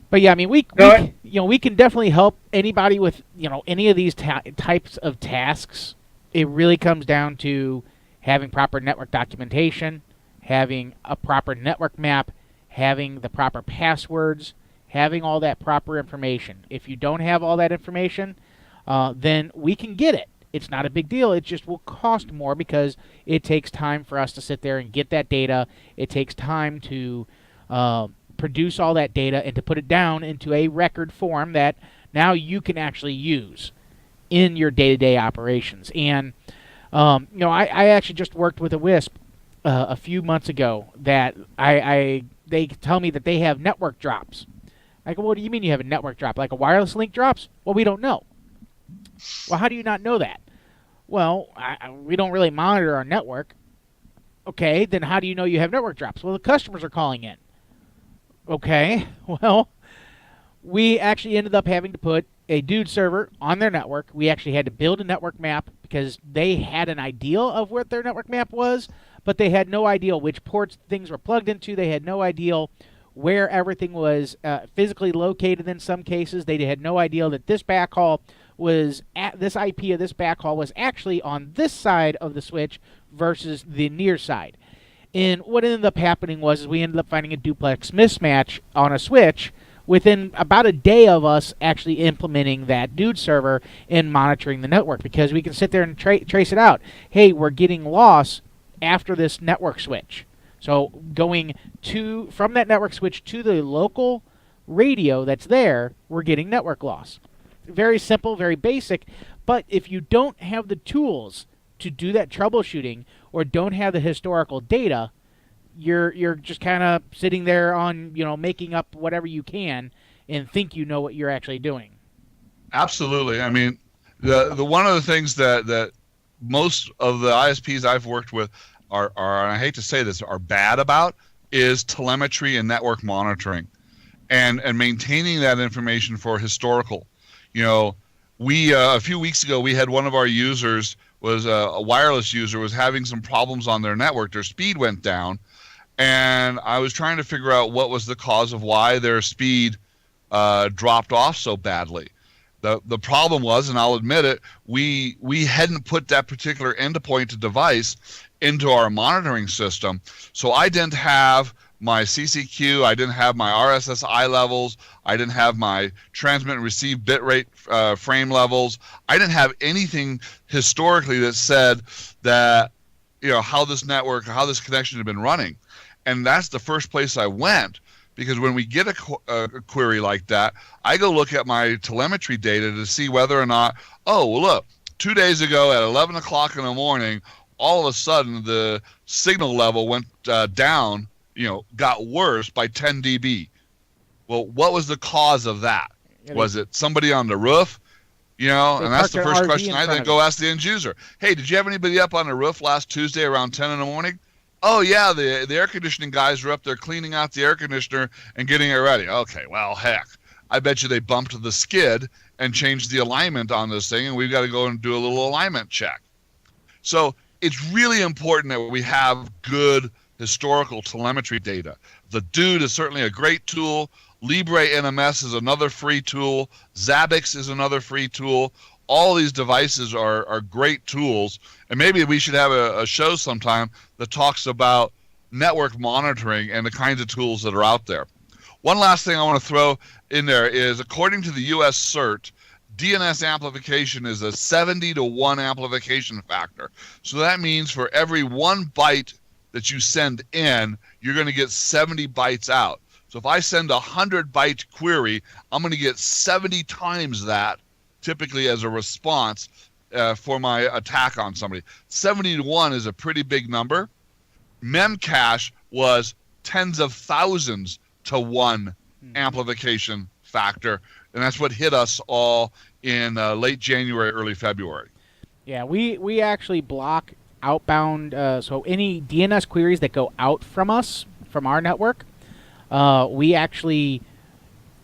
But yeah, I mean, we can definitely help anybody with any of these types of tasks. It really comes down to having proper network documentation, having a proper network map, having the proper passwords, having all that proper information. If you don't have all that information, then we can get it. It's not a big deal. It just will cost more because it takes time for us to sit there and get that data. It takes time to produce all that data and to put it down into a record form that now you can actually use in your day-to-day operations. And I actually just worked with a WISP a few months ago that they tell me that they have network drops. I go, what do you mean you have a network drop? Like a wireless link drops? Well, we don't know. Well, how do you not know that? Well, we don't really monitor our network. Okay, then how do you know you have network drops? Well, the customers are calling in. Okay, well, we actually ended up having to put a dude server on their network. We actually had to build a network map because they had an idea of what their network map was, but they had no idea which ports things were plugged into. They had no idea where everything was physically located in some cases. They had no idea that this backhaul was at this IP of this backhaul was actually on this side of the switch versus the near side. And what ended up happening was we ended up finding a duplex mismatch on a switch within about a day of us actually implementing that dude server and monitoring the network, because we can sit there and trace it out. Hey, we're getting loss after this network switch. So going from that network switch to the local radio that's there, we're getting network loss. Very simple, very basic, but if you don't have the tools to do that troubleshooting or don't have the historical data, you're just kind of sitting there on, making up whatever you can and think you know what you're actually doing. Absolutely. I mean, the one of the things that most of the ISPs I've worked with are, and I hate to say this, are bad about is telemetry and network monitoring and maintaining that information for historical. We a few weeks ago, we had one of our users was a wireless user was having some problems on their network. Their speed went down, and I was trying to figure out what was the cause of why their speed dropped off so badly. The problem was, and I'll admit it, we hadn't put that particular endpoint device into our monitoring system. So I didn't have my CCQ, I didn't have my RSSI levels, I didn't have my transmit and receive bitrate frame levels. I didn't have anything historically that said that, how this network, how this connection had been running. And that's the first place I went, because when we get a query like that, I go look at my telemetry data to see whether or not, look, 2 days ago at 11 o'clock in the morning, all of a sudden the signal level went down, got worse by 10 dB. Well, what was the cause of that? Was it somebody on the roof? And that's the first question I then go ask the end user. Hey, did you have anybody up on the roof last Tuesday around 10 in the morning? Oh, yeah, the air conditioning guys were up there cleaning out the air conditioner and getting it ready. Okay, well, heck, I bet you they bumped the skid and changed the alignment on this thing, and we've got to go and do a little alignment check. So it's really important that we have good historical telemetry data. The Dude is certainly a great tool. Libre NMS is another free tool. Zabbix is another free tool. All these devices are great tools, and maybe we should have a show sometime that talks about network monitoring and the kinds of tools that are out there. One last thing I want to throw in there is, according to the US CERT, DNS amplification is a 70-to-1 amplification factor. So that means for every 1 byte that you send in, you're going to get 70 bytes out. So if I send a 100-byte query, I'm going to get 70 times that typically as a response for my attack on somebody. 70 to 1 is a pretty big number. Memcache was tens of thousands to 1 amplification factor, and that's what hit us all in late January, early February. Yeah, we actually block outbound, so any DNS queries that go out from us, from our network, we actually,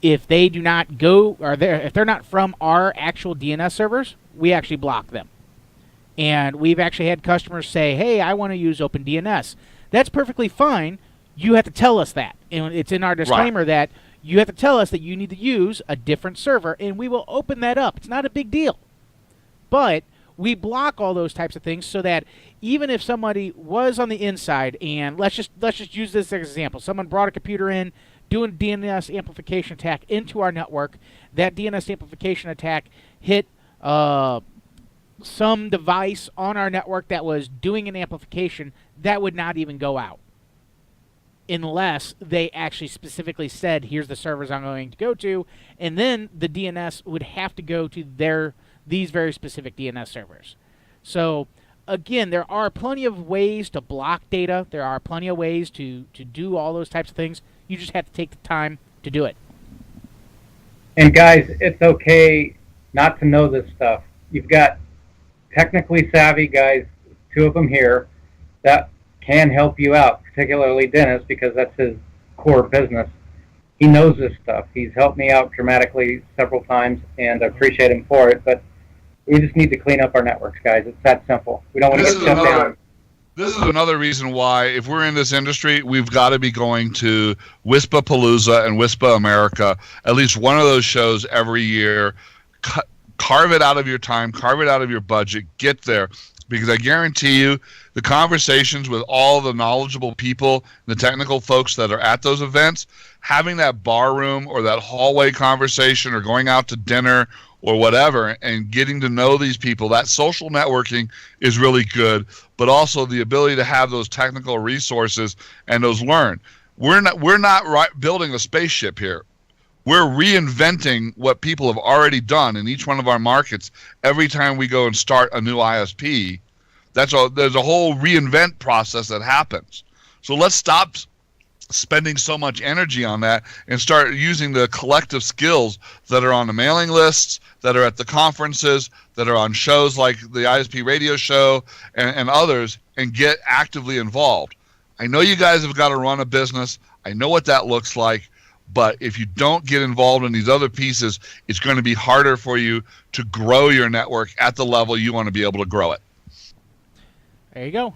if they do not go, or if they're not from our actual DNS servers, we actually block them. And we've actually had customers say, hey, I want to use OpenDNS. That's perfectly fine. You have to tell us that. And it's in our disclaimer that you have to tell us that you need to use a different server, and we will open that up. It's not a big deal. But we block all those types of things so that even if somebody was on the inside, and let's just use this as an example. Someone brought a computer in, doing a DNS amplification attack into our network. That DNS amplification attack hit some device on our network that was doing an amplification. That would not even go out unless they actually specifically said, here's the servers I'm going to go to, and then the DNS would have to go to these very specific DNS servers. So again, there are plenty of ways to block data. There are plenty of ways to do all those types of things. You just have to take the time to do it. And guys, it's okay not to know this stuff. You've got technically savvy guys, 2 of them here, that can help you out, particularly Dennis, because that's his core business. He knows this stuff. He's helped me out dramatically several times, and I appreciate him for it, but we just need to clean up our networks, guys. It's that simple. We don't want to get shut down. This is another reason why, if we're in this industry, we've got to be going to WISPAPalooza and WISPAMerica, at least one of those shows every year. Carve it out of your time, carve it out of your budget, get there. Because I guarantee you, the conversations with all the knowledgeable people, the technical folks that are at those events, having that bar room or that hallway conversation or going out to dinner or whatever and getting to know these people, that social networking is really good, but also the ability to have those technical resources and those learn. We're not building a spaceship here. We're reinventing what people have already done in each one of our markets every time we go and start a new ISP. There's a whole reinvent process that happens. So let's stop spending so much energy on that and start using the collective skills that are on the mailing lists, that are at the conferences, that are on shows like the ISP radio show and others, and get actively involved. I know you guys have got to run a business. I know what that looks like. But if you don't get involved in these other pieces, it's going to be harder for you to grow your network at the level you want to be able to grow it. There you go.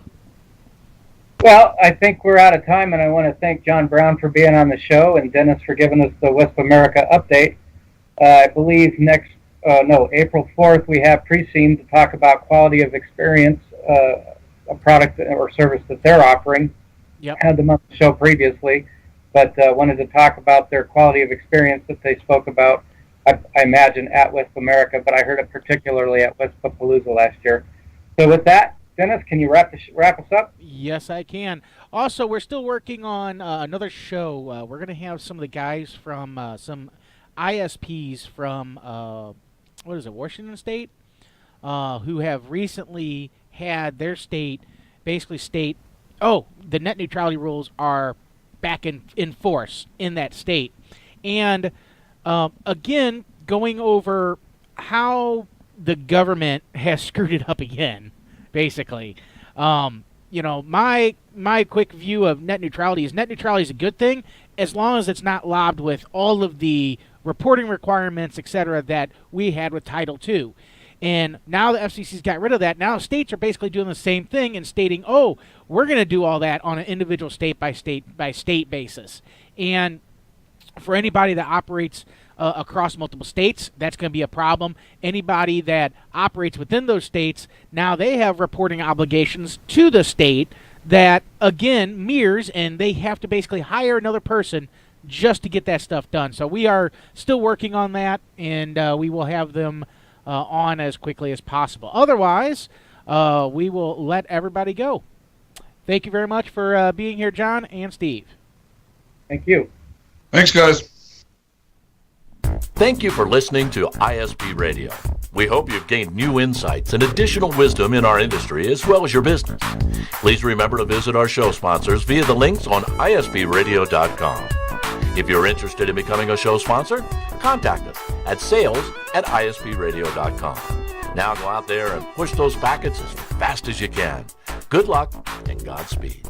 Well, I think we're out of time, and I want to thank John Brown for being on the show and Dennis for giving us the WISPAMerica update. I believe April 4th, we have Preseam to talk about quality of experience, a product or service that they're offering. Yep. I had them on the show previously, but wanted to talk about their quality of experience that they spoke about, I imagine, at WISPAMerica, but I heard it particularly at WISPAPalooza last year. So with that, Dennis, can you wrap us up? Yes, I can. Also, we're still working on another show. We're going to have some of the guys from some ISPs from, Washington State, who have recently had their state basically state, the net neutrality rules are back in force in that state. And again, going over how the government has screwed it up again, basically. My quick view of net neutrality is a good thing as long as it's not lobbed with all of the reporting requirements, etc., that we had with Title II. And now the FCC's got rid of that. Now states are basically doing the same thing and stating, we're going to do all that on an individual state-by-state basis. And for anybody that operates across multiple states, that's going to be a problem. Anybody that operates within those states, now they have reporting obligations to the state that, again, mirrors, and they have to basically hire another person just to get that stuff done. So we are still working on that, and we will have them on as quickly as possible. Otherwise, we will let everybody go. Thank you very much for being here, John and Steve. Thank you. Thanks, guys. Thank you for listening to ISP Radio. We hope you've gained new insights and additional wisdom in our industry as well as your business. Please remember to visit our show sponsors via the links on ispradio.com. If you're interested in becoming a show sponsor, contact us at sales@ispradio.com. Now go out there and push those packets as fast as you can. Good luck and Godspeed.